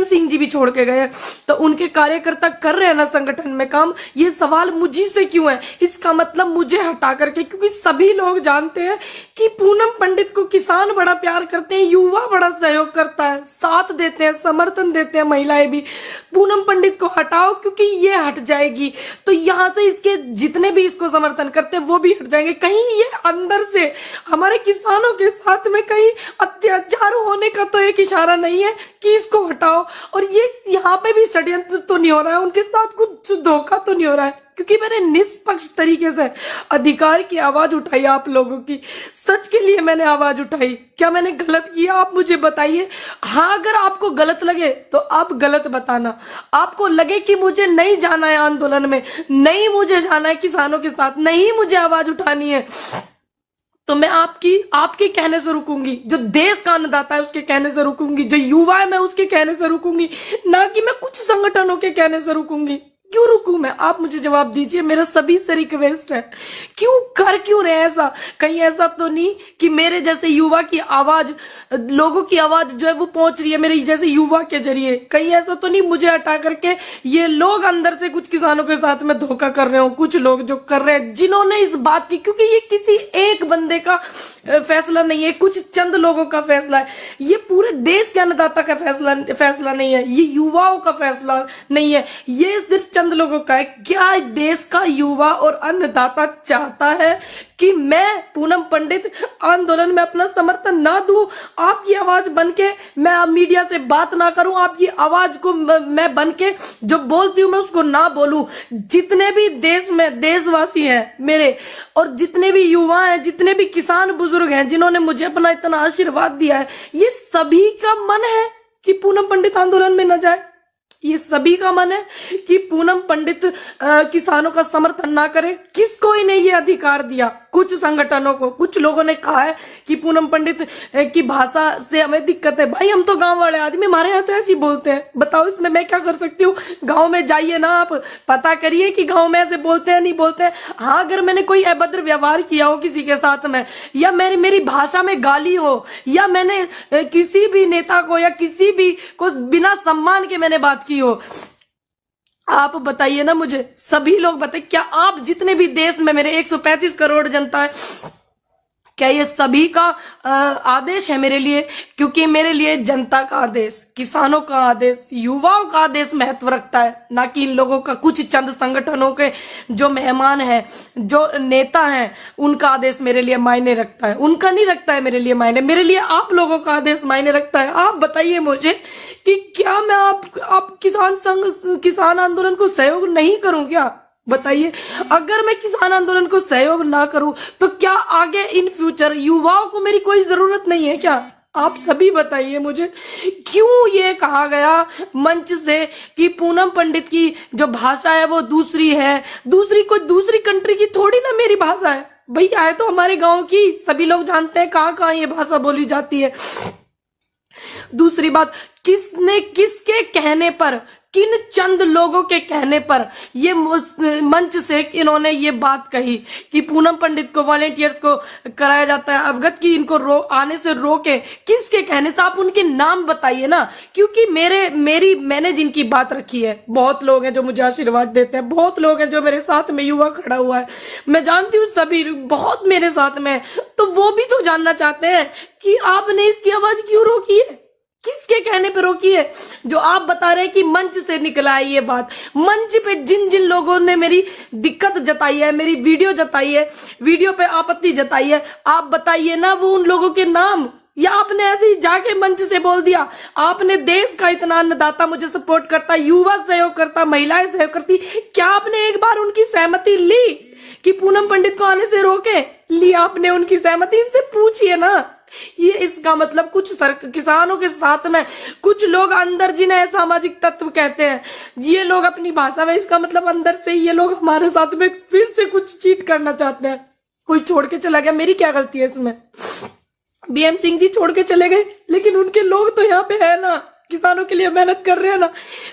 BM Singh ji भी छोड़ के गए, तो उनके कार्यकर्ता कर रहे हैं ना संगठन में काम। ये सवाल मुझी से क्यों है? इसका मतलब मुझे हटा करके, क्योंकि सभी लोग जानते हैं कि पूनम पंडित को किसान बड़ा प्यार करते हैं, युवा बड़ा सहयोग करता है, साथ देते हैं, समर्थन देते हैं, महिलाएं भी। पूनम पंडित को हटाओ क्योंकि ये हट जाएगी, तो यहाँ से इसके जितने भी इसको समर्थन करते हैं वो भी हट जाएंगे। कहीं ये अंदर से हमारे किसानों के साथ में कहीं अत्याचार होने का तो एक इशारा नहीं है कि इसको हटाओ। और ये यहाँ पे भी षड्यंत्र तो नहीं हो रहा है, उनके साथ कुछ धोखा तो नहीं हो रहा है, क्योंकि मैंने निष्पक्ष तरीके से अधिकार की आवाज उठाई, आप लोगों की सच के लिए मैंने आवाज उठाई। क्या मैंने गलत किया? आप मुझे बताइए। हाँ, अगर आपको गलत लगे तो आप गलत बताना। आपको लगे कि मुझे नहीं जाना है आंदोलन में, नहीं मुझे जाना है किसानों के साथ, नहीं मुझे आवाज उठानी है, तो मैं आपके कहने से रुकूंगी। जो देश का अन्नदाता है उसके कहने से रुकूंगी, जो युवा है मैं उसके कहने से रुकूंगी, ना कि मैं कुछ संगठनों के कहने से रुकूंगी। क्यों रुकूं मैं? आप मुझे जवाब दीजिए। मेरा सभी से रिक्वेस्ट है, क्यों रहे ऐसा? कहीं ऐसा तो नहीं कि मेरे जैसे युवा की आवाज, लोगों की आवाज जो है वो पहुंच रही है मेरे जैसे युवा के जरिए? कहीं ऐसा तो नहीं मुझे हटा करके ये लोग अंदर से कुछ किसानों के साथ में धोखा कर रहे हो? कुछ लोग जो कर रहे हैं, जिन्होंने इस बात की, क्योंकि ये किसी एक बंदे का फैसला नहीं है, कुछ चंद लोगों का फैसला है, ये पूरे देश के अन्नदाता का फैसला नहीं है, ये युवाओं का फैसला नहीं है, ये सिर्फ चंद लोगों का है। क्या देश का युवा और अन्नदाता चाहता है कि मैं पूनम पंडित आंदोलन में अपना समर्थन ना दूं, आपकी आवाज बनके मैं मीडिया से बात ना करूं, आपकी आवाज को मैं बनके जो बोलती हूं मैं उसको ना बोलूं? जितने भी देश में देशवासी हैं मेरे, और जितने भी युवा हैं, जितने भी किसान बुजुर्ग हैं जिन्होंने मुझे अपना इतना आशीर्वाद दिया है, ये सभी का मन है कि पूनम पंडित आंदोलन में न जाए। ये सभी का मन है कि पूनम पंडित किसानों का समर्थन ना करे। किसको इन्हें ये अधिकार दिया? कुछ संगठनों को। कुछ लोगों ने कहा है कि पूनम पंडित की भाषा से हमें दिक्कत है। भाई, हम तो गांव वाले आदमी, हमारे यहाँ तो ऐसे ही बोलते हैं। बताओ इसमें मैं क्या कर सकती हूँ? गाँव में जाइए ना, आप पता करिए कि गाँव में ऐसे बोलते हैं नहीं बोलते हैं। हाँ, अगर मैंने कोई अभद्र व्यवहार किया हो किसी के साथ में, या मेरी भाषा में गाली हो, या मैंने किसी भी नेता को या किसी भी को बिना सम्मान के मैंने बात की हो, आप बताइए ना मुझे। सभी लोग बताइए, क्या आप जितने भी देश में मेरे 135 करोड़ जनता है, क्या ये सभी का आदेश है मेरे लिए? क्योंकि मेरे लिए जनता का आदेश, किसानों का आदेश, युवाओं का आदेश महत्व रखता है, ना कि इन लोगों का, कुछ चंद संगठनों के जो मेहमान हैं, जो नेता हैं, उनका आदेश मेरे लिए मायने रखता है। उनका नहीं रखता है मेरे लिए मायने, मेरे लिए आप लोगों का आदेश मायने रखता है। आप बताइए मुझे कि क्या मैं आप किसान आंदोलन को सहयोग नहीं करूं क्या? बताइए। अगर मैं किसान आंदोलन को सहयोग ना करूं तो क्या आगे इन फ्यूचर युवाओं को मेरी कोई जरूरत नहीं है क्या? आप सभी बताइए मुझे। क्यों ये कहा गया मंच से कि पूनम पंडित की जो भाषा है वो दूसरी है, कोई दूसरी कंट्री की थोड़ी ना मेरी भाषा है। भैया है तो हमारे गांव की, सभी लोग जानते हैं कहाँ कहाँ ये भाषा बोली जाती है। दूसरी बात, किसके कहने पर, किन चंद लोगों के कहने पर ये मंच से इन्होंने ये बात कही कि पूनम पंडित को, वॉलेंटियर्स को कराया जाता है अवगत की इनको आने से रोके? किसके कहने से? आप उनके नाम बताइए ना। क्योंकि मैंने जिनकी बात रखी है, बहुत लोग हैं जो मुझे आशीर्वाद देते हैं, बहुत लोग हैं जो मेरे साथ में युवा खड़ा हुआ है, मैं जानती हूँ सभी बहुत मेरे साथ में, तो वो भी तो जानना चाहते हैं कि आपने इसकी आवाज क्यों रोकी है, किसके कहने पे रोकी है? जो आप बता रहे हैं कि मंच से निकला है ये बात, मंच पे जिन लोगों ने मेरी दिक्कत जताई है, मेरी वीडियो जताई है, वीडियो पे आपत्ति जताई है, आप बताइए ना वो उन लोगों के नाम। या आपने ऐसे ही जाके मंच से बोल दिया? आपने देश का इतना अन्नदाता मुझे सपोर्ट करता, युवा सहयोग करता, महिलाएं सहयोग करती, क्या आपने एक बार उनकी सहमति ली कि पूनम पंडित को आने से रोके? ली आपने उनकी सहमति? इनसे पूछिए ना। ये इसका मतलब कुछ किसानों के साथ में कुछ लोग अंदर, जिन्हें सामाजिक तत्व कहते हैं, ये लोग अपनी भाषा में, इसका मतलब अंदर से ये लोग हमारे साथ में फिर से कुछ चीट करना चाहते हैं। कोई छोड़ के चला गया, मेरी क्या गलती है इसमें? बीएम सिंह जी छोड़ के चले गए, लेकिन उनके लोग तो यहाँ पे है ना, किसानों के लिए मेहनत कर रहे हैं ना।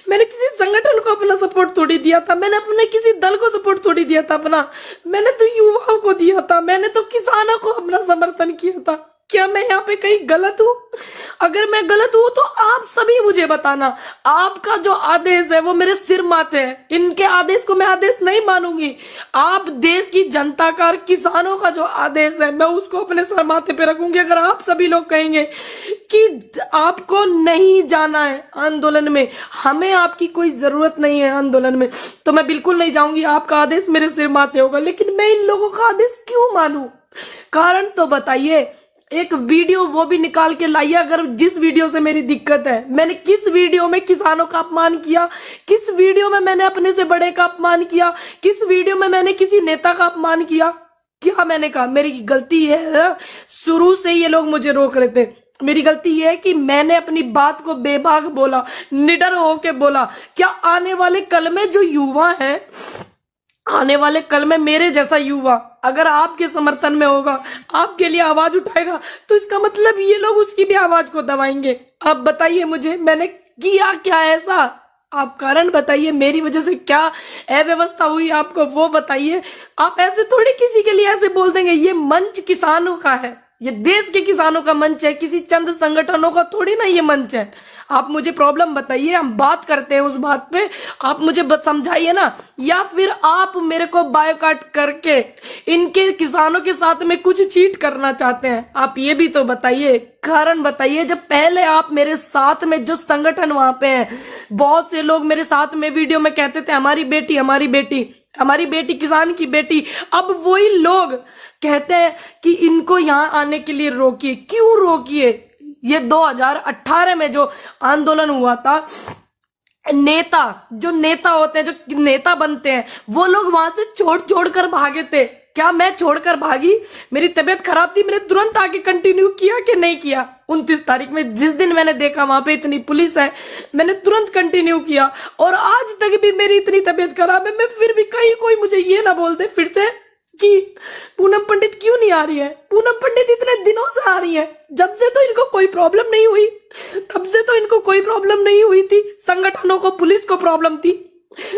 मैंने किसी संगठन को अपना सपोर्ट थोड़ी दिया था, मैंने अपने किसी दल को सपोर्ट थोड़ी दिया था अपना, मैंने तो युवाओं को दिया था, मैंने तो किसानों को अपना समर्थन किया था। क्या मैं यहाँ पे कहीं गलत हूँ? अगर मैं गलत हूँ तो आप सभी मुझे बताना। आपका जो आदेश है वो मेरे सिर माथे है, इनके आदेश को मैं आदेश नहीं मानूंगी। आप देश की जनता का और किसानों का जो आदेश है मैं उसको अपने सर माथे पे रखूंगी। अगर आप सभी लोग कहेंगे कि आपको नहीं जाना है आंदोलन में, हमें आपकी कोई जरूरत नहीं है आंदोलन में, तो मैं बिल्कुल नहीं जाऊंगी। आपका आदेश मेरे सिर माथे होगा, लेकिन मैं इन लोगों का आदेश क्यों मानूं? कारण तो बताइए। एक वीडियो वो भी निकाल के लाइए, अगर जिस वीडियो से मेरी दिक्कत है। मैंने किस वीडियो में किसानों का अपमान किया? किस वीडियो में मैंने अपने से बड़े का अपमान किया? किस वीडियो में मैंने किसी नेता का अपमान किया? क्या मैंने कहा? मेरी गलती है, शुरू से ये लोग मुझे रोक रहे थे। मेरी गलती ये है कि मैंने अपनी बात को बेबाक बोला, निडर होके बोला। क्या आने वाले कल में जो युवा है, आने वाले कल में मेरे जैसा युवा अगर आपके समर्थन में होगा, आपके लिए आवाज उठाएगा, तो इसका मतलब ये लोग उसकी भी आवाज को दबाएंगे। अब बताइए मुझे, मैंने किया क्या ऐसा? आप कारण बताइए, मेरी वजह से क्या अव्यवस्था हुई आपको वो बताइए। आप ऐसे थोड़ी किसी के लिए ऐसे बोल देंगे। ये मंच किसानों का है, ये देश के किसानों का मंच है, किसी चंद संगठनों का थोड़ी ना ये मंच है। आप मुझे प्रॉब्लम बताइए, हम बात करते हैं उस बात पे, आप मुझे समझाइए ना। या फिर आप मेरे को बायोकाट करके इनके किसानों के साथ में कुछ चीट करना चाहते हैं? आप ये भी तो बताइए, कारण बताइए। जब पहले आप मेरे साथ में जो संगठन वहां पे हैं, बहुत से लोग मेरे साथ में वीडियो में कहते थे हमारी बेटी, हमारी बेटी, हमारी बेटी किसान की बेटी। अब वही लोग कहते हैं कि इनको यहाँ आने के लिए रोकिए। क्यों रोकिए? ये 2018 में जो आंदोलन हुआ था, नेता जो नेता होते हैं, जो नेता बनते हैं, वो लोग वहां से छोड़ कर भागे थे। क्या मैं छोड़कर भागी? मेरी तबीयत खराब थी, मैंने तुरंत आके कंटिन्यू किया कि नहीं किया? 29 तारीख में जिस दिन मैंने देखा वहां पे इतनी पुलिस है, मैंने तुरंत कंटिन्यू किया। और आज तक भी मेरी इतनी तबीयत खराब है, मैं फिर भी कहीं कोई मुझे ये ना बोल दे फिर से कि पूनम पंडित क्यों नहीं आ रही है। पूनम पंडित इतने दिनों से आ रही है, जब से तो इनको कोई प्रॉब्लम नहीं हुई, तब से तो इनको कोई प्रॉब्लम नहीं हुई थी। संगठनों को, पुलिस को प्रॉब्लम थी,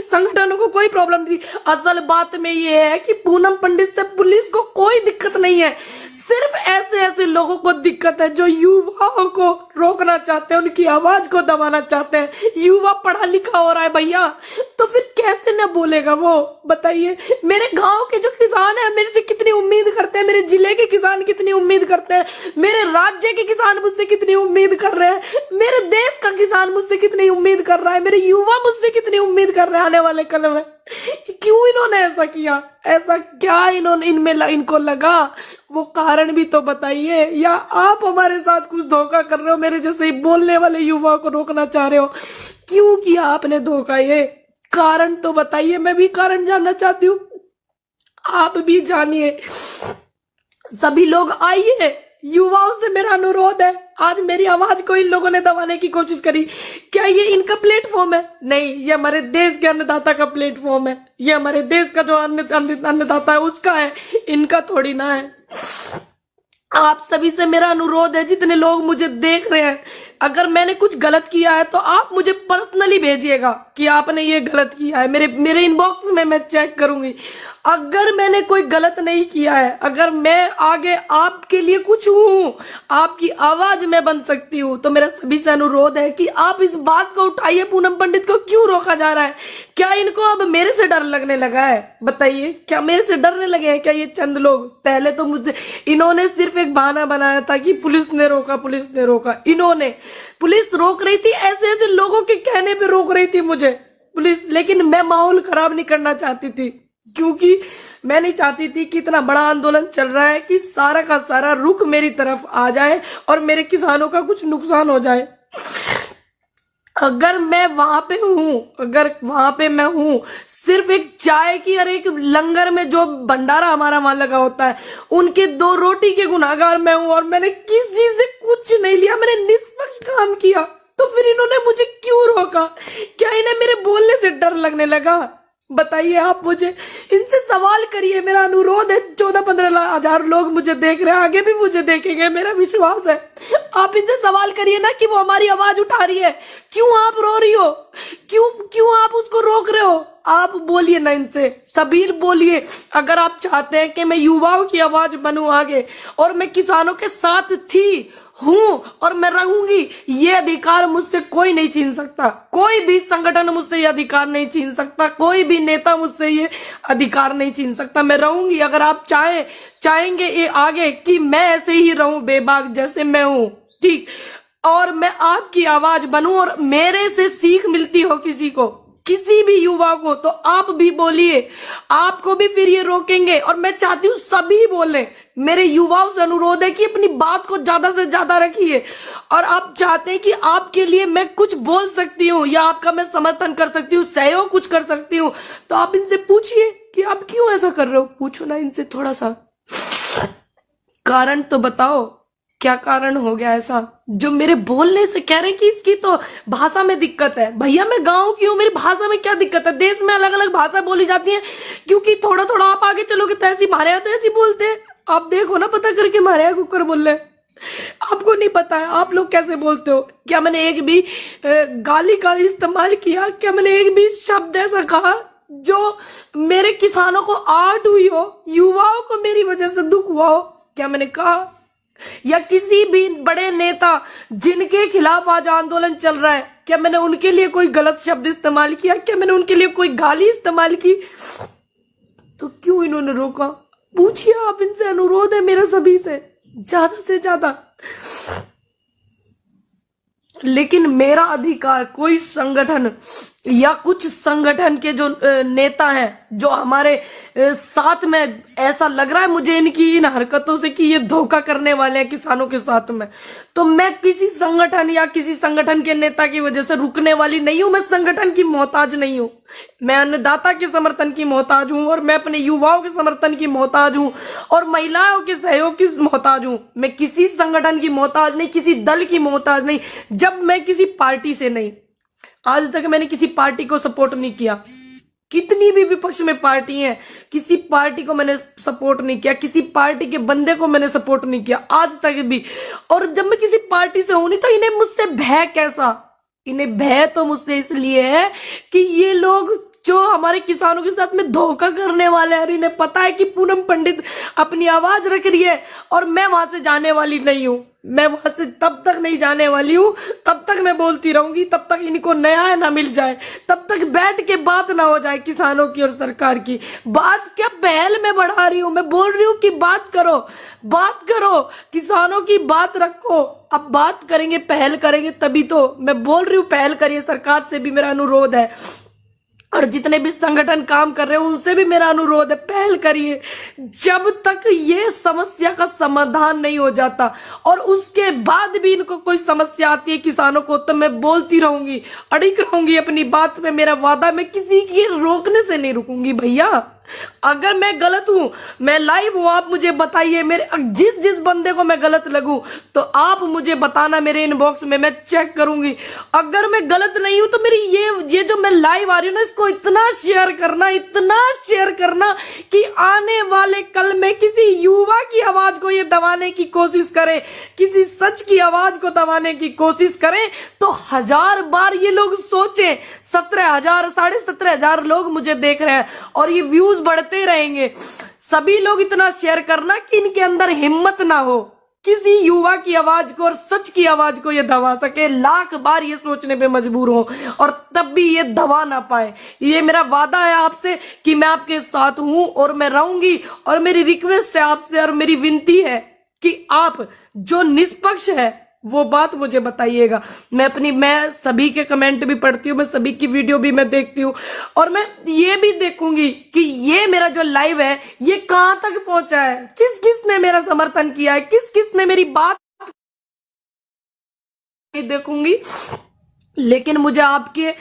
संगठनों को कोई प्रॉब्लम नहीं थी। असल बात में ये है कि पूनम पंडित से पुलिस को कोई दिक्कत नहीं है, सिर्फ ऐसे ऐसे लोगों को दिक्कत है जो युवाओं को रोकना चाहते हैं, उनकी आवाज को दबाना चाहते हैं। युवा पढ़ा लिखा हो रहा है भैया, तो फिर कैसे न बोलेगा वो? बताइए। मेरे गांव के जो किसान हैं मेरे से कितनी उम्मीद करते हैं, मेरे जिले के किसान कितनी उम्मीद करते हैं, मेरे राज्य के किसान मुझसे कितनी उम्मीद कर रहे हैं, मेरे देश का किसान मुझसे कितनी उम्मीद कर रहा है, मेरे युवा मुझसे कितनी उम्मीद कर रहे हैं आने वाले कल में। क्यों इन्होंने ऐसा किया? ऐसा क्या इन्होंने इनको लगा? वो कारण भी तो बताइए। या आप हमारे साथ कुछ धोखा कर रहे हो, मेरे जैसे ही बोलने वाले युवाओं को रोकना चाह रहे हो? क्यों किया आपने धोखा? ये कारण तो बताइए, मैं भी कारण जानना चाहती हूँ, आप भी जानिए। सभी लोग आइए, युवाओं से मेरा अनुरोध है। आज मेरी आवाज को इन लोगों ने दबाने की कोशिश करी। क्या ये इनका प्लेटफॉर्म है? नहीं, ये हमारे देश के अन्नदाता का प्लेटफॉर्म है। ये हमारे देश का जो अन्नदाता है उसका है, इनका थोड़ी ना है। आप सभी से मेरा अनुरोध है, जितने लोग मुझे देख रहे हैं, अगर मैंने कुछ गलत किया है तो आप मुझे पर्सनली भेजिएगा कि आपने ये गलत किया है। मेरे इनबॉक्स में मैं चेक करूंगी। अगर मैंने कोई गलत नहीं किया है, अगर मैं आगे आपके लिए कुछ हूं, आपकी आवाज में बन सकती हूं, तो मेरा सभी से अनुरोध है कि आप इस बात को उठाइए। पूनम पंडित को क्यों रोका जा रहा है? क्या इनको अब मेरे से डर लगने लगा है? बताइए, क्या मेरे से डरने लगे हैं क्या ये चंद लोग? पहले तो मुझे इन्होंने सिर्फ एक बहाना बनाया था कि पुलिस ने रोका, पुलिस ने रोका। इन्होंने, पुलिस रोक रही थी, ऐसे ऐसे लोगों के कहने पे रोक रही थी मुझे पुलिस। लेकिन मैं माहौल खराब नहीं करना चाहती थी, क्योंकि मैं नहीं चाहती थी कि इतना बड़ा आंदोलन चल रहा है कि सारा का सारा रुख मेरी तरफ आ जाए और मेरे किसानों का कुछ नुकसान हो जाए। अगर मैं वहां पे हूं, अगर वहां पे मैं हूं, सिर्फ एक चाय की और एक लंगर में जो भंडारा हमारा वहां लगा होता है, उनके 2 रोटी के गुनाहगार मैं हूं, और मैंने किसी से कुछ नहीं लिया, मैंने निष्पक्ष काम किया। तो फिर इन्होंने मुझे क्यों रोका? क्या इन्हें मेरे बोलने से डर लगने लगा? बताइए आप मुझे, इनसे सवाल करिए। मेरा अनुरोध है, 14-15 हजार लोग मुझे देख रहे हैं, आगे भी मुझे देखेंगे, मेरा विश्वास है। आप इनसे सवाल करिए ना कि वो हमारी आवाज उठा रही है, क्यों आप रो रही हो, क्यों आप उसको रोक रहे हो? आप बोलिए ना इनसे, सभी बोलिए। अगर आप चाहते हैं कि मैं युवाओं की आवाज बनूं आगे, और मैं किसानों के साथ थी, हूं और मैं रहूंगी, ये अधिकार मुझसे कोई नहीं छीन सकता। कोई भी संगठन मुझसे ये अधिकार नहीं छीन सकता, कोई भी नेता मुझसे ये अधिकार नहीं छीन सकता। मैं रहूंगी। अगर आप चाहेंगे ये आगे कि मैं ऐसे ही रहूं बेबाक जैसे मैं हूं, ठीक, और मैं आपकी आवाज बनूं और मेरे से सीख मिलती हो किसी को, किसी भी युवा को, तो आप भी बोलिए। आपको भी फिर ये रोकेंगे, और मैं चाहती हूँ सभी बोलें। मेरे युवाओं से अनुरोध है कि अपनी बात को ज्यादा से ज्यादा रखिए। और आप चाहते हैं कि आपके लिए मैं कुछ बोल सकती हूँ या आपका मैं समर्थन कर सकती हूँ, सहयोग कुछ कर सकती हूँ, तो आप इनसे पूछिए कि आप क्यों ऐसा कर रहे हो। पूछो ना इनसे, थोड़ा सा कारण तो बताओ, क्या कारण हो गया ऐसा जो मेरे बोलने से कह रहे हैं कि इसकी तो भाषा में दिक्कत है। भैया मैं गांव की हूँ, मेरी भाषा में क्या दिक्कत है? देश में अलग अलग भाषा बोली जाती है, क्योंकि थोड़ा थोड़ा आप आगे चलोगे तो ऐसी, हमारे यहाँ तो ऐसी बोलते हैं। आप देखो ना, पता करके, हमारे यहाँ कुकर बोल रहे हैं। आपको नहीं पता है आप लोग कैसे बोलते हो? क्या मैंने एक भी गाली का इस्तेमाल किया? क्या मैंने एक भी शब्द ऐसा कहा जो मेरे किसानों को आहट हुई हो, युवाओं को मेरी वजह से दुख हुआ हो? क्या मैंने कहा? या किसी भी बड़े नेता जिनके खिलाफ आज आंदोलन चल रहा है, क्या मैंने उनके लिए कोई गलत शब्द इस्तेमाल किया? क्या मैंने उनके लिए कोई गाली इस्तेमाल की? तो क्यों इन्होंने रोका? पूछिए आप इनसे, अनुरोध है मेरा सभी से ज्यादा। लेकिन मेरा अधिकार कोई संगठन या कुछ संगठन के जो नेता हैं, जो हमारे साथ में, ऐसा लग रहा है मुझे इनकी इन हरकतों से कि ये धोखा करने वाले हैं किसानों के साथ में, तो मैं किसी संगठन या किसी संगठन के नेता की वजह से रुकने वाली नहीं हूं। मैं संगठन की मोहताज नहीं हूं, मैं अन्नदाता के समर्थन की मोहताज हूं, और मैं अपने युवाओं के समर्थन की मोहताज हूं, और महिलाओं के सहयोग की मोहताज हूं। मैं किसी संगठन की मोहताज नहीं, किसी दल की मोहताज नहीं। जब मैं किसी पार्टी से नहीं, आज तक मैंने किसी पार्टी को सपोर्ट नहीं किया। कितनी भी विपक्ष में पार्टी है, किसी पार्टी को मैंने सपोर्ट नहीं किया, किसी पार्टी के बंदे को मैंने सपोर्ट नहीं किया आज तक भी। और जब मैं किसी पार्टी से हूं नहीं, तो इन्हें मुझसे भय कैसा? इन्हें भय तो मुझसे इसलिए है कि ये लोग जो हमारे किसानों के साथ में धोखा करने वाले हैं, इन्हें पता है कि पूनम पंडित अपनी आवाज रख रही है और मैं वहां से जाने वाली नहीं हूं। मैं वहां से तब तक नहीं जाने वाली हूं, तब तक मैं बोलती रहूंगी, तब तक इनको न्याय ना मिल जाए, तब तक बैठ के बात ना हो जाए किसानों की और सरकार की। बात क्या पहल में बढ़ा रही हूं, मैं बोल रही हूं कि बात करो, किसानों की बात रखो। अब बात करेंगे, पहल करेंगे तभी तो। मैं बोल रही हूं पहल करिए, सरकार से भी मेरा अनुरोध है, और जितने भी संगठन काम कर रहे हैं उनसे भी मेरा अनुरोध है, पहल करिए। जब तक ये समस्या का समाधान नहीं हो जाता और उसके बाद भी इनको कोई समस्या आती है किसानों को, तो मैं बोलती रहूंगी, अड़िग रहूंगी अपनी बात पे। मेरा वादा, मैं किसी की रोकने से नहीं रुकूंगी भैया। अगर मैं गलत हूं, मैं लाइव हूं, आप मुझे बताइए। मेरे जिस बंदे को मैं गलत लगूं तो आप मुझे बताना मेरे इनबॉक्स में, मैं चेक करूंगी। अगर मैं गलत नहीं हूं तो मेरी ये जो मैं लाइव आ रही हूं ना, इसको इतना शेयर करना कि आने वाले कल में किसी युवा की आवाज को ये दबाने की कोशिश करें, किसी सच की आवाज को दबाने की कोशिश करें, तो 1000 बार ये लोग सोचें। 17,000 17,500 लोग मुझे देख रहे हैं और ये व्यूज बढ़ते रहेंगे। सभी लोग इतना शेयर करना कि इनके अंदर हिम्मत ना हो किसी युवा की आवाज को और सच की आवाज को ये दबा सके। लाख बार ये सोचने पे मजबूर हो और तब भी ये दबा ना पाए। ये मेरा वादा है आपसे कि मैं आपके साथ हूं और मैं रहूंगी। और मेरी रिक्वेस्ट है आपसे और मेरी विनती है कि आप जो निष्पक्ष है वो बात मुझे बताइएगा। मैं सभी के कमेंट भी पढ़ती हूँ, मैं सभी की वीडियो भी मैं देखती हूँ, और मैं ये भी देखूंगी कि ये मेरा जो लाइव है ये कहां तक पहुंचा है, किस किस ने मेरा समर्थन किया है, किस किस ने मेरी बात देखूंगी। लेकिन मुझे आपके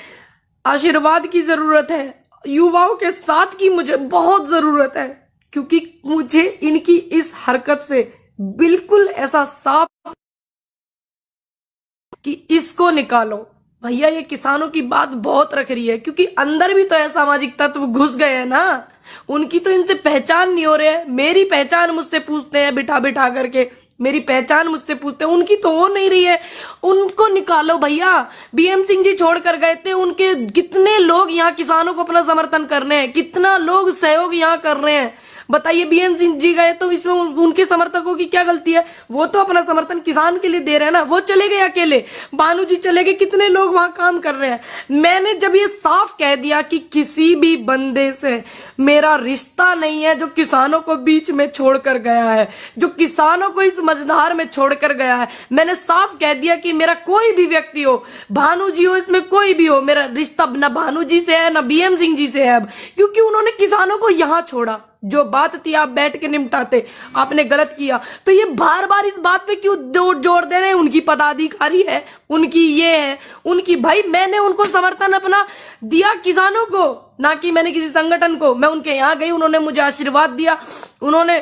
आशीर्वाद की जरूरत है, युवाओं के साथ की मुझे बहुत जरूरत है, क्योंकि मुझे इनकी इस हरकत से बिल्कुल ऐसा साफ कि इसको निकालो भैया। ये किसानों की बात बहुत रख रही है, क्योंकि अंदर भी तो असामाजिक तत्व घुस गए हैं ना, उनकी तो इनसे पहचान नहीं हो रही है। मेरी पहचान मुझसे पूछते हैं बिठा बिठा करके मेरी पहचान मुझसे पूछते हैं, उनकी तो हो नहीं रही है, उनको निकालो भैया। बीएम सिंह जी छोड़ कर गए थे, उनके कितने लोग यहाँ किसानों को अपना समर्थन कर रहे हैं, कितना लोग सहयोग यहाँ कर रहे हैं। बताइए, बीएम सिंह जी गए तो इसमें उनके समर्थकों की क्या गलती है? वो तो अपना समर्थन किसान के लिए दे रहे हैं ना। वो चले गए अकेले, भानु जी चले गए, कितने लोग वहां काम कर रहे हैं। मैंने जब ये साफ कह दिया कि किसी भी बंदे से मेरा रिश्ता नहीं है जो किसानों को बीच में छोड़कर गया है, जो किसानों को इस मझधार में छोड़कर गया है, मैंने साफ कह दिया कि मेरा कोई भी व्यक्ति हो, भानु जी हो, इसमें कोई भी हो, मेरा रिश्ता न भानु जी से है न बीएम सिंह जी से है अब, क्योंकि उन्होंने किसानों को यहां छोड़ा। जो बात थी आप बैठ के निपटाते, आपने गलत किया। तो ये बार बार इस बात पे क्यों जोर दे रहे हैं? उनकी पदाधिकारी है, उनकी ये है, उनकी, भाई मैंने उनको समर्थन अपना दिया किसानों को, ना कि मैंने किसी संगठन को। मैं उनके यहाँ गई, उन्होंने मुझे आशीर्वाद दिया, उन्होंने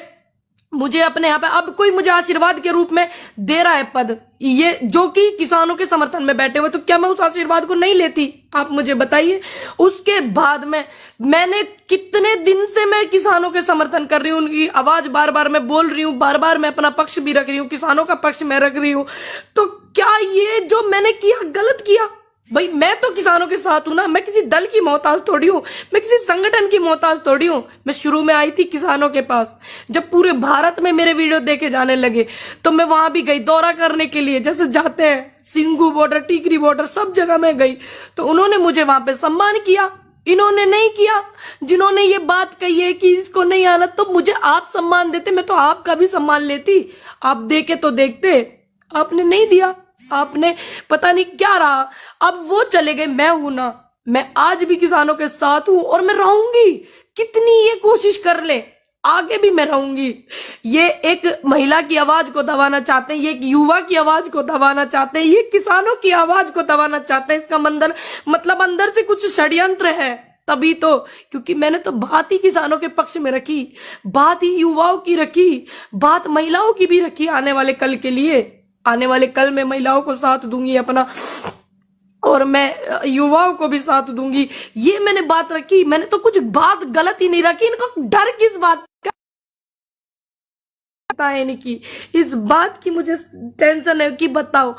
मुझे अपने यहाँ पे, अब कोई मुझे आशीर्वाद के रूप में दे रहा है पद, ये जो कि किसानों के समर्थन में बैठे हुए, तो क्या मैं उस आशीर्वाद को नहीं लेती? आप मुझे बताइए। उसके बाद में मैंने कितने दिन से मैं किसानों के समर्थन कर रही हूँ, उनकी आवाज बार बार मैं बोल रही हूँ, बार बार मैं अपना पक्ष भी रख रही हूँ, किसानों का पक्ष मैं रख रही हूँ। तो क्या ये जो मैंने किया गलत किया? भाई मैं तो किसानों के साथ हूं ना, मैं किसी दल की मोहताज थोड़ी हूं, मैं किसी संगठन की मोहताज थोड़ी हूं। मैं शुरू में आई थी किसानों के पास, जब पूरे भारत में मेरे वीडियो देखे जाने लगे तो मैं वहां भी गई दौरा करने के लिए, जैसे जाते हैं सिंगू बॉर्डर, टीकरी बॉर्डर, सब जगह मैं गई। तो उन्होंने मुझे वहां पे सम्मान किया, इन्होंने नहीं किया। जिन्होंने ये बात कही है कि इसको नहीं आना, तो मुझे आप सम्मान देते, मैं तो आपका भी सम्मान लेती। आप देखे तो देखते, आपने नहीं दिया, आपने पता नहीं क्या रहा। अब वो चले गए, मैं हूं ना, मैं आज भी किसानों के साथ हूं और मैं रहूंगी। कितनी ये कोशिश कर ले, आगे भी मैं रहूंगी। ये एक महिला की आवाज को दबाना चाहते हैं, ये एक युवा की आवाज को दबाना चाहते हैं, ये किसानों की आवाज को दबाना चाहते हैं। इसका मतलब अंदर से कुछ षड्यंत्र है, तभी तो, क्योंकि मैंने तो बात ही किसानों के पक्ष में रखी, बात ही युवाओं की रखी, बात महिलाओं की भी रखी। आने वाले कल के लिए, आने वाले कल में महिलाओं को साथ दूंगी अपना, और मैं युवाओं को भी साथ दूंगी। ये मैंने बात रखी, मैंने तो कुछ बात गलत ही नहीं रखी। इनको डर किस बात का पता है नहीं, कि इस बात की मुझे टेंशन है कि बताओ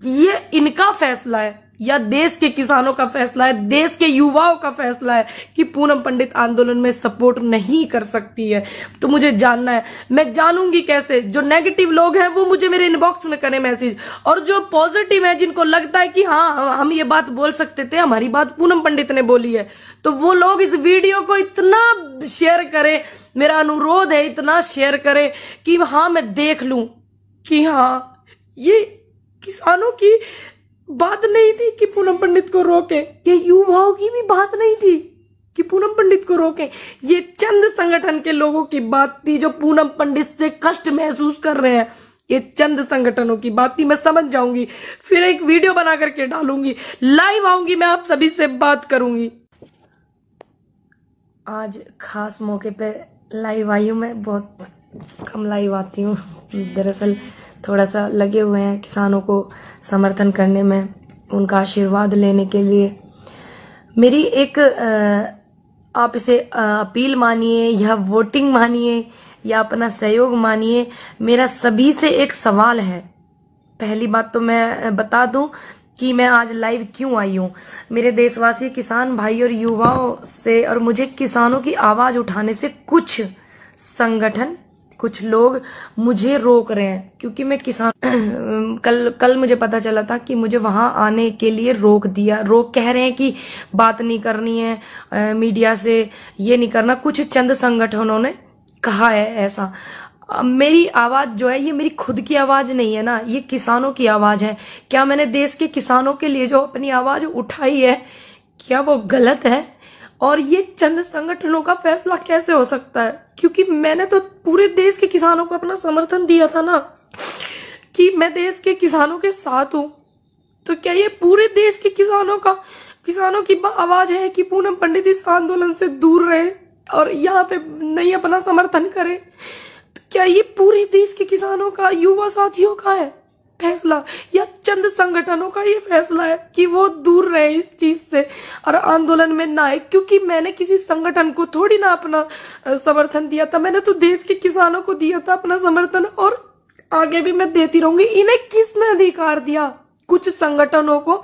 ये इनका फैसला है या देश के किसानों का फैसला है, देश के युवाओं का फैसला है कि पूनम पंडित आंदोलन में सपोर्ट नहीं कर सकती है। तो मुझे जानना है, मैं जानूंगी कैसे? जो नेगेटिव लोग हैं वो मुझे मेरे इनबॉक्स में करें मैसेज, और जो पॉजिटिव है, जिनको लगता है कि हाँ हम ये बात बोल सकते थे, हमारी बात पूनम पंडित ने बोली है, तो वो लोग इस वीडियो को इतना शेयर करें, मेरा अनुरोध है इतना शेयर करें कि हाँ मैं देख लूं कि हाँ ये किसानों की बात नहीं थी कि पूनम पंडित को रोके, ये युवाओं की भी बात नहीं थी कि पूनम पंडित को रोके, ये चंद संगठन के लोगों की बात थी जो पूनम पंडित से कष्ट महसूस कर रहे हैं। ये चंद संगठनों की बात थी। मैं समझ जाऊंगी, फिर एक वीडियो बना करके डालूंगी, लाइव आऊंगी, मैं आप सभी से बात करूंगी। आज खास मौके पे लाइव आई हूं, मैं बहुत कम लाइव आती हूँ। दरअसल थोड़ा सा लगे हुए हैं किसानों को समर्थन करने में, उनका आशीर्वाद लेने के लिए। मेरी एक आप इसे अपील मानिए या वोटिंग मानिए या अपना सहयोग मानिए, मेरा सभी से एक सवाल है। पहली बात तो मैं बता दूं कि मैं आज लाइव क्यों आई हूँ। मेरे देशवासी किसान भाई और युवाओं से, और मुझे किसानों की आवाज उठाने से कुछ संगठन, कुछ लोग मुझे रोक रहे हैं, क्योंकि मैं किसान कल मुझे पता चला था कि मुझे वहां आने के लिए रोक कह रहे हैं कि बात नहीं करनी है मीडिया से, ये नहीं करना, कुछ चंद संगठनों ने कहा है ऐसा। मेरी आवाज जो है ये मेरी खुद की आवाज नहीं है ना, ये किसानों की आवाज है। क्या मैंने देश के किसानों के लिए जो अपनी आवाज उठाई है, क्या वो गलत है? और ये चंद संगठनों का फैसला कैसे हो सकता है? क्योंकि मैंने तो पूरे देश के किसानों को अपना समर्थन दिया था ना, कि मैं देश के किसानों के साथ हूं। तो क्या ये पूरे देश के किसानों की आवाज है कि पूनम पंडित इस आंदोलन से दूर रहे और यहाँ पे नहीं अपना समर्थन करे? तो क्या ये पूरे देश के किसानों का, युवा साथियों का है फैसला, या चंद संगठनों का ये फैसला है कि वो दूर रहे इस चीज से और आंदोलन में ना आए? क्योंकि मैंने किसी संगठन को थोड़ी ना अपना समर्थन दिया था, मैंने तो देश के किसानों को दिया था अपना समर्थन। और आगे भी मैं देती रहूंगी। इन्हें किसने अधिकार दिया, कुछ संगठनों को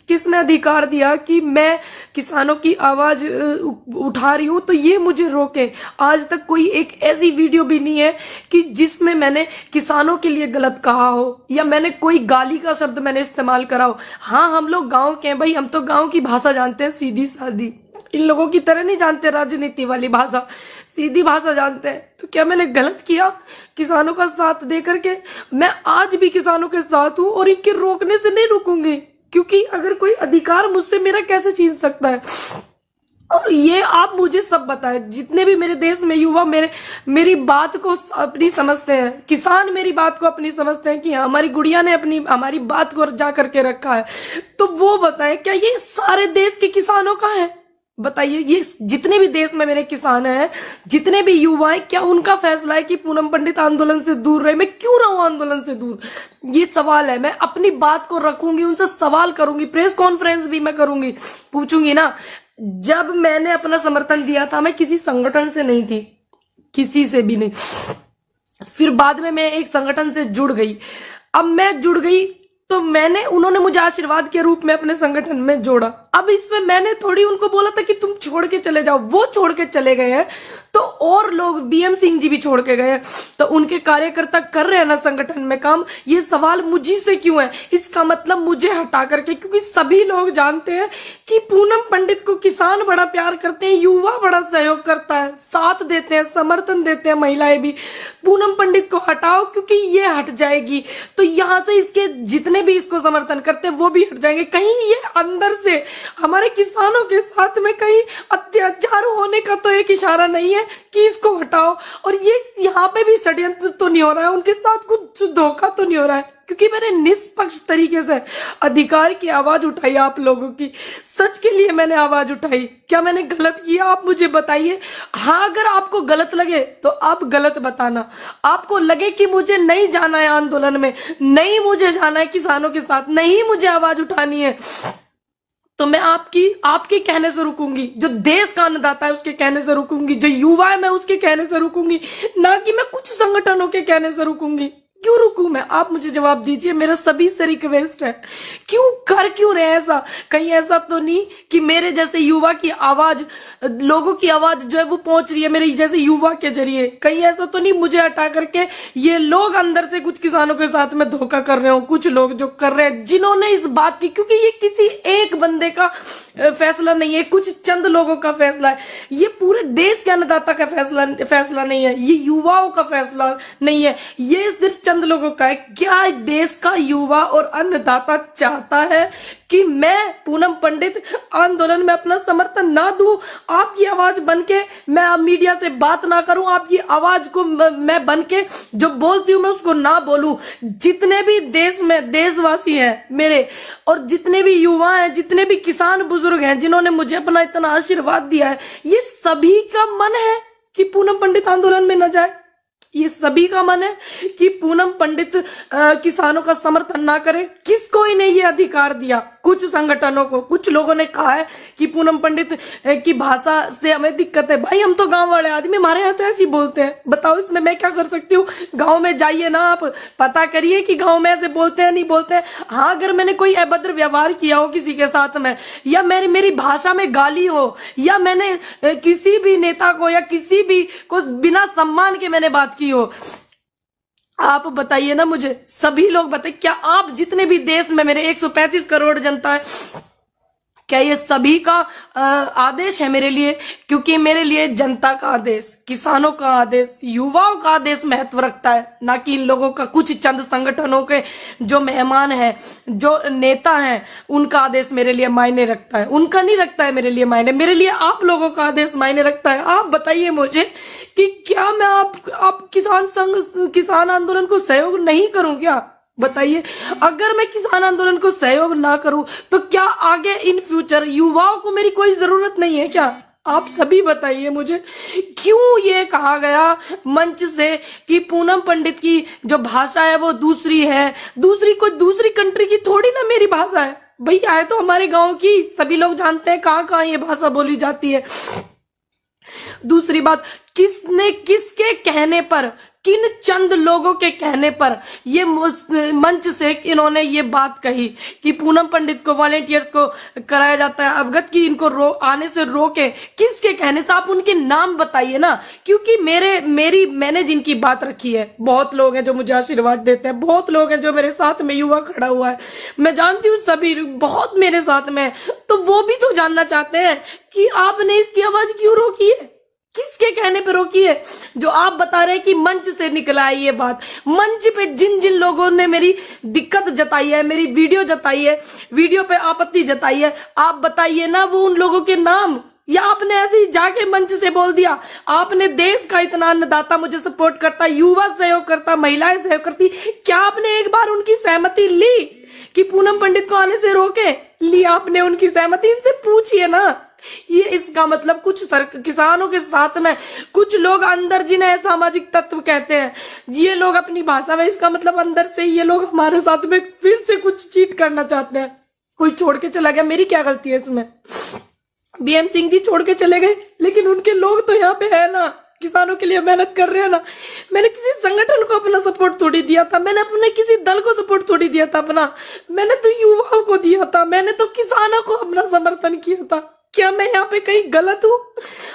किसने अधिकार दिया कि मैं किसानों की आवाज उठा रही हूं तो ये मुझे रोके। आज तक कोई एक ऐसी वीडियो भी नहीं है कि जिसमें मैंने किसानों के लिए गलत कहा हो या मैंने कोई गाली का शब्द मैंने इस्तेमाल करा हो। हाँ, हम लोग गांव के हैं भाई, हम तो गांव की भाषा जानते हैं, सीधी सादी। इन लोगों की तरह नहीं जानते राजनीति वाली भाषा, सीधी भाषा जानते हैं। तो क्या मैंने गलत किया किसानों का साथ दे करके? मैं आज भी किसानों के साथ हूं और इनके रोकने से नहीं रुकूंगी, क्योंकि अगर कोई अधिकार मुझसे मेरा कैसे छीन सकता है। और ये आप मुझे सब बताएं, जितने भी मेरे देश में युवा मेरी बात को अपनी समझते हैं, किसान मेरी बात को अपनी समझते हैं कि हमारी गुड़िया ने हमारी बात को जा करके रखा है, तो वो बताएं क्या ये सारे देश के किसानों का है? बताइए, ये जितने भी देश में मेरे किसान हैं, जितने भी युवा हैं, क्या उनका फैसला है कि पूनम पंडित आंदोलन से दूर रहे? मैं क्यों रहूं आंदोलन से दूर? ये सवाल है। मैं अपनी बात को रखूंगी, उनसे सवाल करूंगी, प्रेस कॉन्फ्रेंस भी मैं करूंगी, पूछूंगी ना। जब मैंने अपना समर्थन दिया था, मैं किसी संगठन से नहीं थी, किसी से भी नहीं। फिर बाद में मैं एक संगठन से जुड़ गई। अब मैं जुड़ गई तो उन्होंने मुझे आशीर्वाद के रूप में अपने संगठन में जोड़ा। अब इसमें मैंने थोड़ी उनको बोला था कि तुम छोड़ के चले जाओ, वो छोड़ के चले गए हैं। तो और लोग, बीएम सिंह जी भी छोड़ के गए हैं, तो उनके कार्यकर्ता कर रहे हैं ना संगठन में काम। ये सवाल मुझी से क्यों है? इसका मतलब मुझे हटा करके, क्योंकि सभी लोग जानते हैं कि पूनम पंडित को किसान बड़ा प्यार करते हैं, युवा बड़ा सहयोग करता है, साथ देते हैं, समर्थन देते हैं, महिलाएं भी। पूनम पंडित को हटाओ, क्योंकि ये हट जाएगी तो यहाँ से इसके जितने भी इसको समर्थन करते हैं वो भी हट जाएंगे। कहीं ये अंदर से हमारे किसानों के साथ में कहीं अत्याचार होने का तो एक इशारा नहीं है कि इसको हटाओ। और ये यहाँ पे भी षड्यंत्र तो नहीं हो रहा है, उनके साथ कुछ धोखा तो नहीं हो रहा है, क्योंकि मैंने निष्पक्ष तरीके से अधिकार की आवाज उठाई। आप लोगों की सच के लिए मैंने आवाज उठाई। क्या मैंने गलत किया? आप मुझे बताइए। हाँ, अगर आपको गलत लगे तो आप गलत बताना। आपको लगे कि मुझे नहीं जाना है आंदोलन में, नहीं मुझे जाना है किसानों के साथ, नहीं मुझे आवाज उठानी है, तो मैं आपके कहने से रुकूंगी। जो देश का अन्नदाता है उसके कहने से रुकूंगी, जो युवा है मैं उसके कहने से रुकूंगी, ना कि मैं कुछ संगठनों के कहने से रुकूंगी। क्यों रुकूं मैं? आप मुझे जवाब दीजिए। मेरा सभी से रिक्वेस्ट है, क्यों रहे ऐसा? कहीं ऐसा तो नहीं कि मेरे जैसे युवा की आवाज, लोगों की आवाज जो है वो पहुंच रही है मेरे जैसे युवा के जरिए? कहीं ऐसा तो नहीं मुझे हटा करके ये लोग अंदर से कुछ किसानों के साथ में धोखा कर रहे हो? कुछ लोग जो कर रहे हैं, जिन्होंने इस बात की, क्योंकि ये किसी एक बंदे का फैसला नहीं है, कुछ चंद लोगों का फैसला है, ये पूरे देश के अन्नदाता का फैसला नहीं है, ये युवाओं का फैसला नहीं है, ये सिर्फ चंद लोगों का है। क्या देश का युवा और अन्नदाता चाहता है कि मैं पूनम पंडित आंदोलन में अपना समर्थन ना दूं? आपकी आवाज बनके मैं मीडिया से बात ना करूं, आपकी आवाज को मैं बनके जो बोलती हूं मैं उसको ना बोलूं? जितने भी देश में देशवासी हैं मेरे, और जितने भी युवा हैं, जितने भी किसान बुजुर्ग हैं, जिन्होंने मुझे अपना इतना आशीर्वाद दिया है, ये सभी का मन है कि पूनम पंडित आंदोलन में न जाए। ये सभी का मन है कि पूनम पंडित किसानों का समर्थन ना करे। किसको इन्हें ये अधिकार दिया? कुछ संगठनों को। कुछ लोगों ने कहा है कि पूनम पंडित की भाषा से हमें दिक्कत है। भाई, हम तो गांव वाले आदमी, हमारे यहाँ तो ऐसे ही बोलते हैं। बताओ इसमें मैं क्या कर सकती हूँ? गांव में जाइए ना, आप पता करिए कि गांव में ऐसे बोलते हैं नहीं बोलते हैं। हाँ, अगर मैंने कोई अभद्र व्यवहार किया हो किसी के साथ में, या मेरी भाषा में गाली हो, या मैंने किसी भी नेता को या किसी भी को बिना सम्मान के मैंने बात की हो, आप बताइए ना मुझे। सभी लोग बताइए, क्या आप जितने भी देश में मेरे 135 करोड़ जनता है, क्या ये सभी का आदेश है मेरे लिए? क्योंकि मेरे लिए जनता का आदेश, किसानों का आदेश, युवाओं का आदेश महत्व रखता है, ना कि इन लोगों का, कुछ चंद संगठनों के जो मेहमान हैं, जो नेता हैं, उनका आदेश मेरे लिए मायने रखता है। उनका नहीं रखता है मेरे लिए मायने, मेरे लिए आप लोगों का आदेश मायने रखता है। आप बताइए मुझे कि क्या मैं आप किसान आंदोलन को सहयोग नहीं करूं क्या? बताइए। अगर मैं किसान आंदोलन को सहयोग ना करूं तो क्या आगे इन फ्यूचर युवाओं को मेरी कोई जरूरत नहीं है क्या? आप सभी बताइए मुझे। क्यों ये कहा गया मंच से कि पूनम पंडित की जो भाषा है वो दूसरी है, दूसरी कंट्री की थोड़ी ना मेरी भाषा है। भैया है तो हमारे गांव की, सभी लोग जानते हैं कहाँ कहाँ ये भाषा बोली जाती है। दूसरी बात, किसके कहने पर, किन चंद लोगों के कहने पर ये मंच से इन्होंने ये बात कही कि पूनम पंडित को, वॉलेंटियर्स को कराया जाता है अवगत की इनको आने से रोके? किसके कहने से? आप उनके नाम बताइए ना, क्योंकि मैंने जिनकी बात रखी है, बहुत लोग हैं जो मुझे आशीर्वाद देते हैं, बहुत लोग हैं जो मेरे साथ में युवा खड़ा हुआ है, मैं जानती हूँ सभी बहुत मेरे साथ में, तो वो भी तो जानना चाहते हैं कि आपने इसकी आवाज क्यों रोकी है, किसके कहने पे रोकी है? जो आप बता रहे हैं कि मंच से निकला है ये बात, मंच पे जिन जिन लोगों ने मेरी दिक्कत जताई है, मेरी वीडियो जताई है, वीडियो पे आपत्ति जताई है, आप बताइए ना वो उन लोगों के नाम, या आपने ऐसे ही जाके मंच से बोल दिया? आपने देश का इतना अन्नदाता मुझे सपोर्ट करता, युवा सहयोग करता, महिलाएं सहयोग करती, क्या आपने एक बार उनकी सहमति ली कि पूनम पंडित को आने से रोके? लिया आपने उनकी सहमति? इनसे पूछिए ना। ये इसका मतलब कुछ किसानों के साथ में कुछ लोग अंदर जिन्हें सामाजिक तत्व कहते हैं, ये लोग अपनी भाषा में, इसका मतलब अंदर से ये लोग हमारे साथ में फिर से कुछ चीट करना चाहते हैं। कोई छोड़ के चला गया, मेरी क्या गलती है इसमें? बीएम सिंह जी छोड़ के चले गए, लेकिन उनके लोग तो यहाँ पे है ना, किसानों के लिए मेहनत कर रहे हैं ना। मैंने किसी संगठन को अपना सपोर्ट थोड़ी दिया था, मैंने अपने किसी दल को सपोर्ट थोड़ी दिया था अपना, मैंने तो युवाओं को दिया था, मैंने तो किसानों को अपना समर्थन किया था। क्या मैं यहाँ पे कहीं गलत हूँ?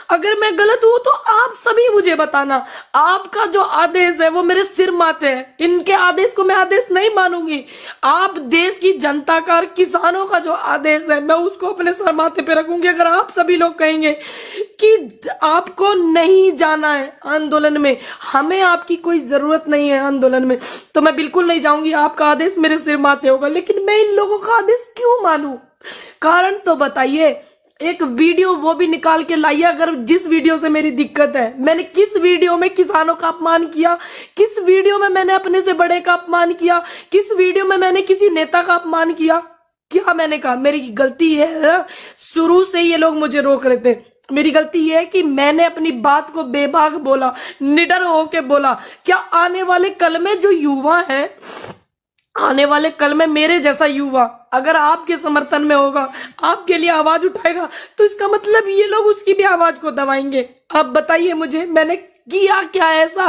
अगर मैं गलत हूँ तो आप सभी मुझे बताना। आपका जो आदेश है वो मेरे सिर माथे है, इनके आदेश को मैं आदेश नहीं मानूंगी। आप देश की जनता का और किसानों का जो आदेश है मैं उसको अपने सर माथे पे रखूंगी। अगर आप सभी लोग कहेंगे कि आपको नहीं जाना है आंदोलन में, हमें आपकी कोई जरूरत नहीं है आंदोलन में, तो मैं बिल्कुल नहीं जाऊंगी। आपका आदेश मेरे सिर माथे होगा, लेकिन मैं इन लोगों का आदेश क्यों मानूं? कारण तो बताइए। एक वीडियो वो भी निकाल के लाइए, अगर जिस वीडियो से मेरी दिक्कत है, मैंने किस वीडियो में किसानों का अपमान किया, किस वीडियो में मैंने अपने से बड़े का अपमान किया, किस वीडियो में मैंने किसी नेता का अपमान किया? क्या मैंने कहा? मेरी गलती है, शुरू से ये लोग मुझे रोक रहे थे। मेरी गलती ये है कि मैंने अपनी बात को बेबाक बोला, निडर होके बोला। क्या आने वाले कल में जो युवा है, आने वाले कल में मेरे जैसा युवा अगर आपके समर्थन में होगा, आपके लिए आवाज उठाएगा, तो इसका मतलब ये लोग उसकी भी आवाज को दबाएंगे। आप बताइए मुझे, मैंने किया क्या ऐसा?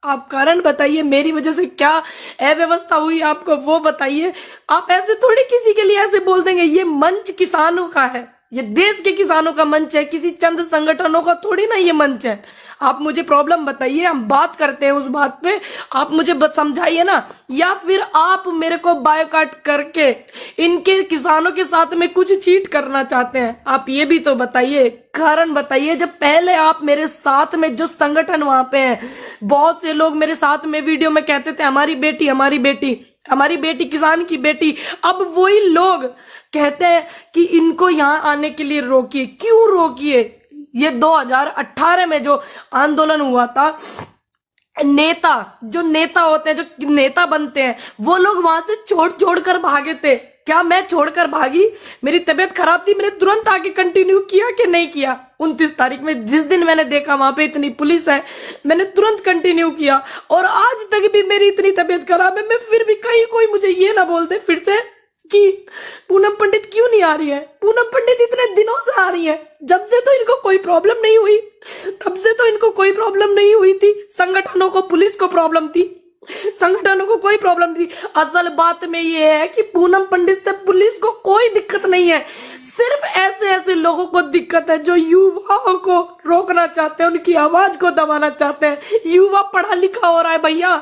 आप कारण बताइए, मेरी वजह से क्या अव्यवस्था हुई आपको वो बताइए। आप ऐसे थोड़ी किसी के लिए ऐसे बोल देंगे। ये मंच किसानों का है, ये देश के किसानों का मंच है, किसी चंद संगठनों का थोड़ी ना ये मंच है। आप मुझे प्रॉब्लम बताइए, हम बात करते हैं उस बात पे, आप मुझे समझाइए ना। या फिर आप मेरे को बायकॉट करके इनके किसानों के साथ में कुछ चीट करना चाहते हैं? आप ये भी तो बताइए, कारण बताइए। जब पहले आप मेरे साथ में जो संगठन वहां पे हैं, बहुत से लोग मेरे साथ में वीडियो में कहते थे हमारी बेटी, हमारी बेटी, हमारी बेटी, किसान की बेटी। अब वही लोग कहते हैं कि इनको यहाँ आने के लिए रोकिए। क्यों रोकिए? ये 2018 में जो आंदोलन हुआ था, नेता, जो नेता होते हैं, जो नेता बनते हैं, वो लोग वहां से छोड़ कर भागे थे। क्या मैं छोड़कर भागी? मेरी तबीयत खराब थी, मैंने तुरंत आके कंटिन्यू किया कि नहीं किया? 29 तारीख में जिस दिन मैंने देखा वहां पे इतनी पुलिस है, मैंने तुरंत कंटिन्यू किया। और आज तक भी मेरी इतनी तबीयत खराब है, मैं फिर भी कहीं कोई मुझे ये ना बोल दे फिर से कि पूनम पंडित क्यों नहीं आ रही है। पूनम पंडित इतने दिनों से आ रही है, जब से तो इनको कोई प्रॉब्लम नहीं हुई, तब से तो इनको कोई प्रॉब्लम नहीं हुई थी। संगठनों को, पुलिस को प्रॉब्लम थी, संगठनों को कोई प्रॉब्लम थी। असल बात में ये है कि पूनम पंडित से पुलिस को कोई दिक्कत नहीं है, सिर्फ ऐसे ऐसे लोगों को दिक्कत है जो युवाओं को रोकना चाहते हैं, उनकी आवाज को दबाना चाहते हैं। युवा पढ़ा लिखा हो रहा है भैया,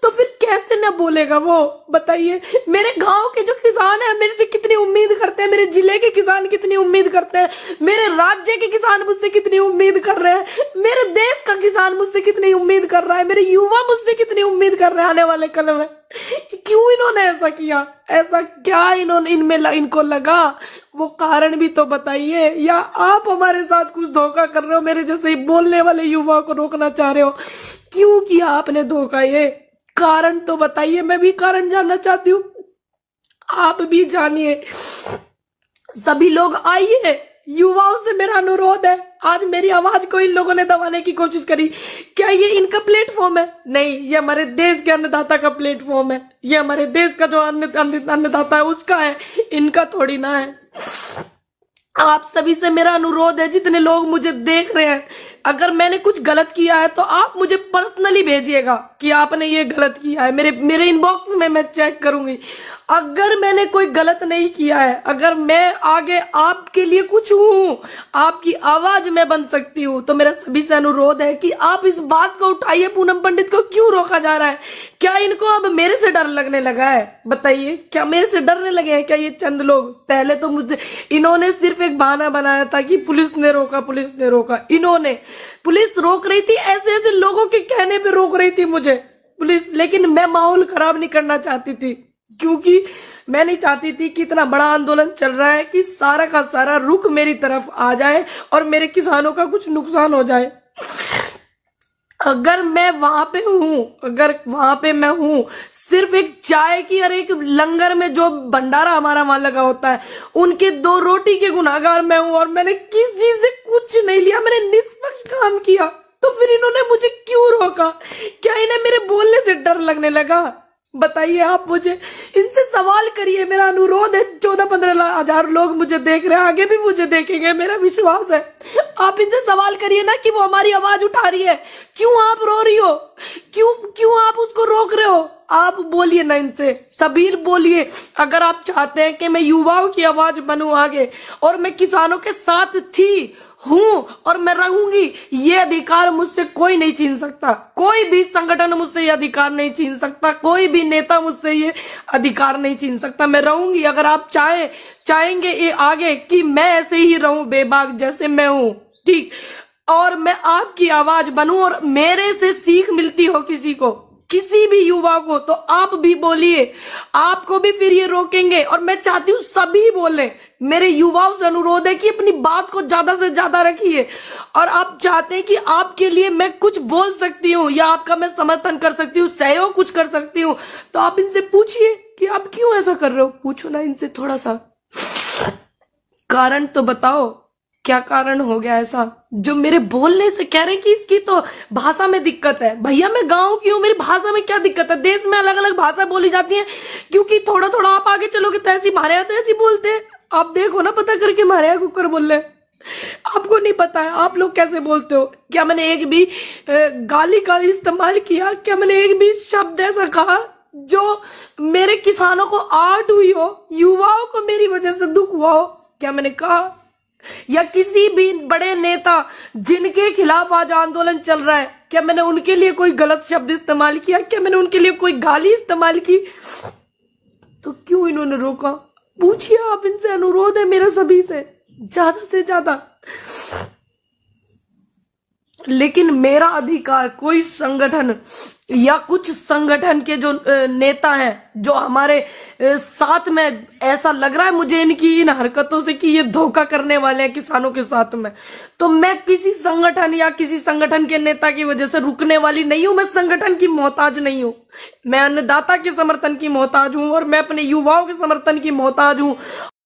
तो फिर कैसे न बोलेगा वो? बताइए। मेरे गांव के जो किसान है मेरे से कितनी उम्मीद करते हैं, मेरे जिले के किसान कितनी उम्मीद करते हैं, मेरे राज्य के किसान मुझसे कितनी उम्मीद कर रहे हैं, मेरे देश का किसान मुझसे कितनी उम्मीद कर रहा है, मेरे युवा मुझसे कितनी उम्मीद कर रहे हैं आने वाले कल में। क्यों इन्होंने ऐसा किया? ऐसा क्या इन्होंने इनको लगा? वो कारण भी तो बताइए। या आप हमारे साथ कुछ धोखा कर रहे हो, मेरे जैसे ही बोलने वाले युवा को रोकना चाह रहे हो? क्यों किया आपने धोखा? ये कारण तो बताइए, मैं भी कारण जानना चाहती हूँ, आप भी जानिए। सभी लोग आइए, युवाओं से मेरा अनुरोध है। आज मेरी आवाज को इन लोगों ने दबाने की कोशिश करी, क्या ये इनका प्लेटफॉर्म है? नहीं, ये हमारे देश के अन्नदाता का प्लेटफॉर्म है, ये हमारे देश का जो अन्नदाता है उसका है, इनका थोड़ी ना है। आप सभी से मेरा अनुरोध है, जितने लोग मुझे देख रहे हैं, अगर मैंने कुछ गलत किया है तो आप मुझे पर्सनली भेजिएगा कि आपने ये गलत किया है। मेरे इनबॉक्स में मैं चेक करूंगी। अगर मैंने कोई गलत नहीं किया है, अगर मैं आगे आपके लिए कुछ हूं, आपकी आवाज में बन सकती हूं, तो मेरा सभी से अनुरोध है कि आप इस बात को उठाइए। पूनम पंडित को क्यों रोका जा रहा है? क्या इनको अब मेरे से डर लगने लगा है? बताइए, क्या मेरे से डरने लगे हैं क्या ये चंद लोग? पहले तो मुझे इन्होंने सिर्फ एक बहाना बनाया था कि पुलिस ने रोका, पुलिस ने रोका। इन्होंने, पुलिस रोक रही थी, ऐसे ऐसे लोगों के कहने पे रोक रही थी मुझे पुलिस, लेकिन मैं माहौल खराब नहीं करना चाहती थी, क्योंकि मैं नहीं चाहती थी कि इतना बड़ा आंदोलन चल रहा है कि सारा का सारा रुख मेरी तरफ आ जाए और मेरे किसानों का कुछ नुकसान हो जाए। अगर मैं वहां पे हूं, अगर वहां पे मैं हूं सिर्फ एक चाय की और एक लंगर में जो भंडारा हमारा वहां लगा होता है, उनके 2 रोटी के गुनाहगार मैं हूं, और मैंने किसी से कुछ नहीं लिया, मैंने निष्पक्ष काम किया, तो फिर इन्होंने मुझे क्यों रोका? क्या इन्हें मेरे बोलने से डर लगने लगा? बताइए आप मुझे, इनसे सवाल करिए। मेरा अनुरोध है, 14-15 हजार लोग मुझे देख रहे हैं, आगे भी मुझे देखेंगे, मेरा विश्वास है। आप इनसे सवाल करिए ना कि वो हमारी आवाज उठा रही है, क्यों आप रो रही हो, क्यों आप उसको रोक रहे हो? आप बोलिए ना इनसे, सबीर बोलिए। अगर आप चाहते हैं कि मैं युवाओं की आवाज बनूं आगे, और मैं किसानों के साथ थी, हूं और मैं रहूंगी, ये अधिकार मुझसे कोई नहीं छीन सकता। कोई भी संगठन मुझसे ये अधिकार नहीं छीन सकता, कोई भी नेता मुझसे ये अधिकार नहीं छीन सकता। मैं रहूंगी। अगर आप चाहेंगे ये आगे कि मैं ऐसे ही रहूं बेबाक जैसे मैं हूं, ठीक, और मैं आपकी आवाज बनूं और मेरे से सीख मिलती हो किसी को, किसी भी युवा को, तो आप भी बोलिए। आपको भी फिर ये रोकेंगे, और मैं चाहती हूँ सभी बोले। मेरे युवाओं से अनुरोध है कि अपनी बात को ज्यादा से ज्यादा रखिए, और आप चाहते हैं कि आपके लिए मैं कुछ बोल सकती हूँ या आपका मैं समर्थन कर सकती हूँ, सहयोग कुछ कर सकती हूँ, तो आप इनसे पूछिए कि आप क्यों ऐसा कर रहे हो। पूछो ना इनसे, थोड़ा सा कारण तो बताओ, क्या कारण हो गया ऐसा जो मेरे बोलने से कह रहे कि इसकी तो भाषा में दिक्कत है? भैया मैं गांव की हूं, मेरी भाषा में क्या दिक्कत है? देश में अलग अलग भाषा बोली जाती है, क्योंकि थोड़ा थोड़ा आप आगे चलोगे तो ऐसी, हमारे यहाँ तो ऐसी बोलते हैं। आप देखो ना, पता करके, हमारे यहाँ कुकर बोल रहे। आपको नहीं पता है आप लोग कैसे बोलते हो? क्या मैंने एक भी गाली का इस्तेमाल किया? क्या मैंने एक भी शब्द ऐसा कहा जो मेरे किसानों को आहट हुई हो, युवाओं को मेरी वजह से दुख हुआ हो? क्या मैंने कहा? या किसी भी बड़े नेता जिनके खिलाफ आज आंदोलन चल रहा है, क्या मैंने उनके लिए कोई गलत शब्द इस्तेमाल किया? क्या मैंने उनके लिए कोई गाली इस्तेमाल की? तो क्यों इन्होंने रोका? पूछिए आप इनसे, अनुरोध है मेरा सभी से ज्यादा। लेकिन मेरा अधिकार कोई संगठन या कुछ संगठन के जो नेता हैं, जो हमारे साथ में, ऐसा लग रहा है मुझे इनकी इन हरकतों से कि ये धोखा करने वाले हैं किसानों के साथ में, तो मैं किसी संगठन या किसी संगठन के नेता की वजह से रुकने वाली नहीं हूं। मैं संगठन की मोहताज नहीं हूं, मैं अन्नदाता के समर्थन की मोहताज हूं, और मैं अपने युवाओं के समर्थन की मोहताज हूं,